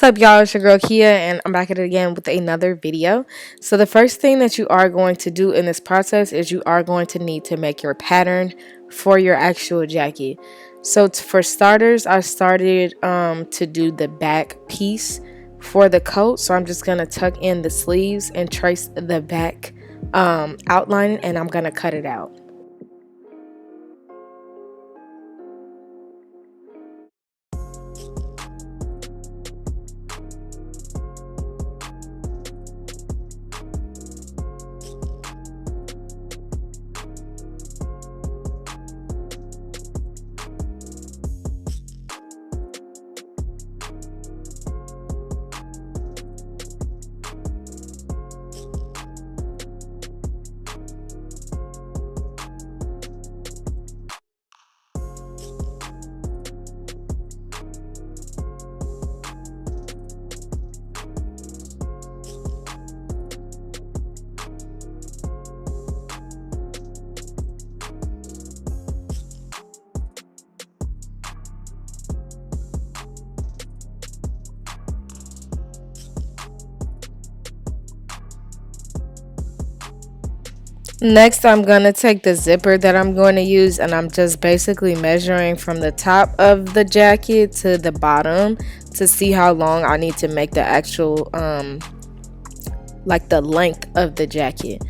What's up, y'all? It's your girl Kia, and I'm back at it again with another video. So the first thing that you are going to do in this process is you are going to need to make your pattern for your actual jacket. So for starters, I started to do the back piece for the coat. So I'm just gonna tuck in the sleeves and trace the back outline, and I'm gonna cut it out. Next, I'm going to take the zipper that I'm going to use, and I'm just basically measuring from the top of the jacket to the bottom to see how long I need to make the actual like the length of the jacket.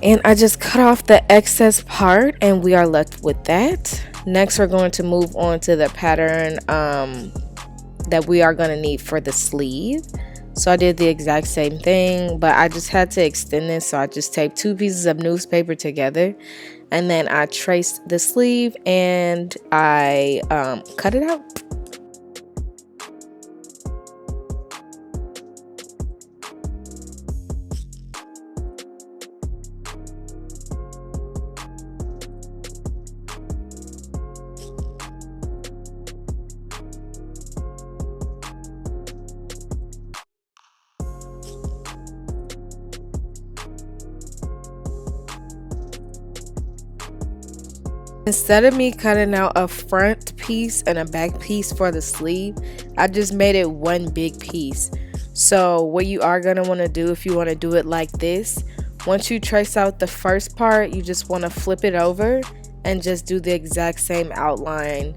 And I just cut off the excess part, and we are left with that. Next, we're going to move on to the pattern that we are going to need for the sleeve. So I did the exact same thing, but I just had to extend this. So I just taped two pieces of newspaper together, and then I traced the sleeve and I cut it out. Instead of me cutting out a front piece and a back piece for the sleeve, I just made it one big piece. So what you are going to want to do, if you want to do it like this, once you trace out the first part, you just want to flip it over and just do the exact same outline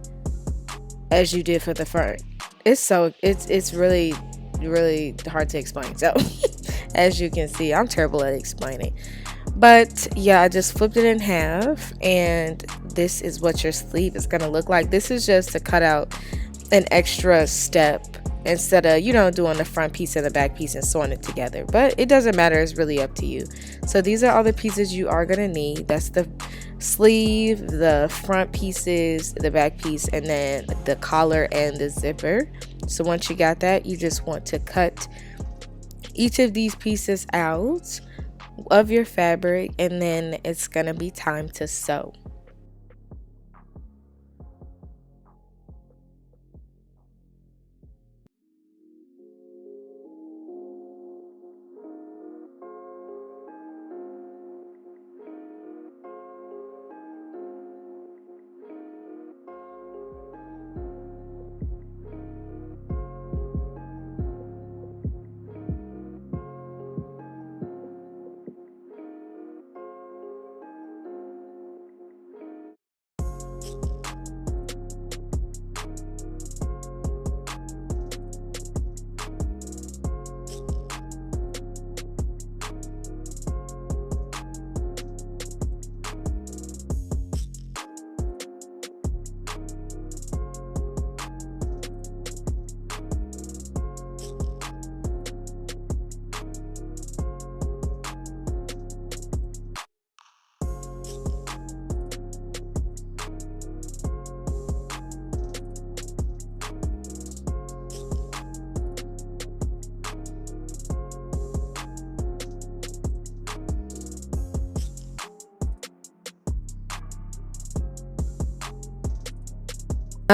as you did for the front. It's really hard to explain. So as you can see, I'm terrible at explaining. But yeah, I just flipped it in half, and this is what your sleeve is gonna look like. This is just to cut out an extra step instead of, doing the front piece and the back piece and sewing it together. But it doesn't matter, it's really up to you. So these are all the pieces you are gonna need. That's the sleeve, the front pieces, the back piece, and then the collar and the zipper. So once you got that, you just want to cut each of these pieces out of your fabric, and then it's gonna be time to sew.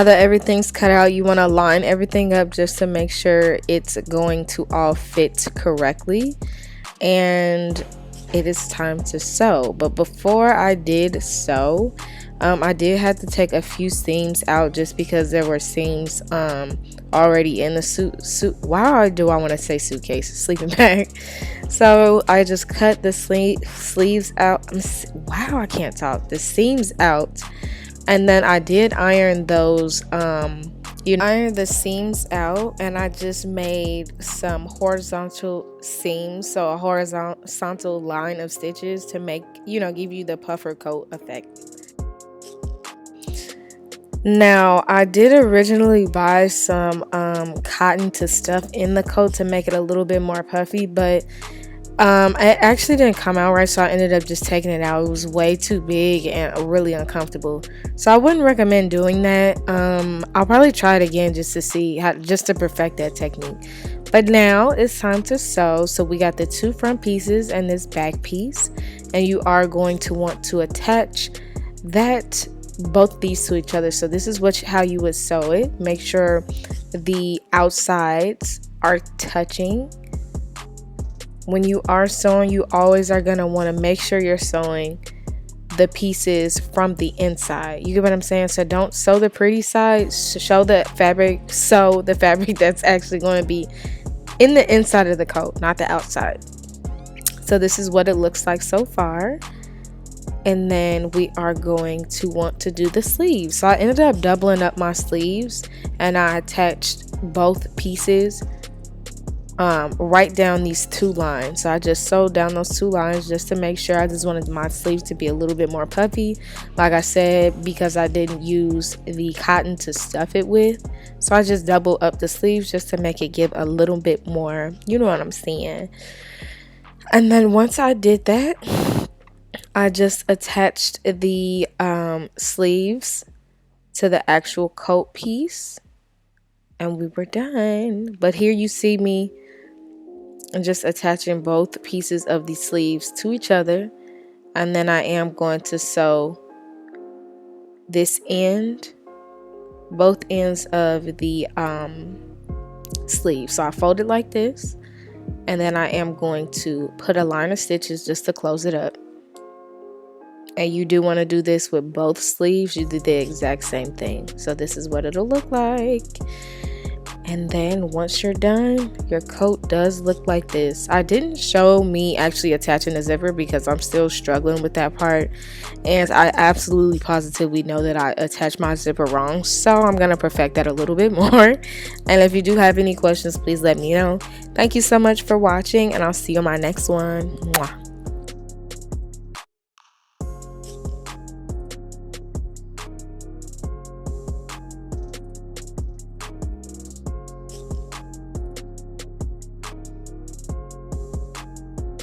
Now that everything's cut out, you want to line everything up just to make sure it's going to all fit correctly. And it is time to sew. But before I did sew, I did have to take a few seams out just because there were seams already in the suit. Why do I want to say suitcase? Sleeping bag. So I just cut the sleeves out. Wow, I can't talk. The seams out. And then I did iron those, iron the seams out, and I just made some horizontal seams, so a horizontal line of stitches to make, give you the puffer coat effect. Now, I did originally buy some cotton to stuff in the coat to make it a little bit more puffy, but it actually didn't come out right, so I ended up just taking it out. It was way too big and really uncomfortable, so I wouldn't recommend doing that. I'll probably try it again just to see just to perfect that technique. But now it's time to sew. So we got the two front pieces and this back piece, and you are going to want to attach both these to each other. So this is how you would sew it. Make sure the outsides are touching. When you are sewing, you always are going to want to make sure you're sewing the pieces from the inside. You get what I'm saying? So don't sew the pretty side. Sew the fabric that's actually going to be in the inside of the coat, not the outside. So this is what it looks like so far. And then we are going to want to do the sleeves. So I ended up doubling up my sleeves, and I attached both pieces right down these two lines. So I just sewed down those two lines just to make sure. I just wanted my sleeves to be a little bit more puffy, like I said, because I didn't use the cotton to stuff it with. So I just doubled up the sleeves just to make it give a little bit more, you know what I'm saying. And then once I did that, I just attached the sleeves to the actual coat piece, and we were done. But here you see me just attaching both pieces of the sleeves to each other, and then I am going to sew this end, both ends of the sleeve. So I fold it like this, and then I am going to put a line of stitches just to close it up. And you do want to do this with both sleeves. You do the exact same thing. So this is what it'll look like. And then once you're done, your coat does look like this. I didn't show me actually attaching the zipper because I'm still struggling with that part, and I absolutely positively know that I attached my zipper wrong, so I'm gonna perfect that a little bit more. And if you do have any questions, please let me know. Thank you so much for watching, and I'll see you on my next one. Mwah.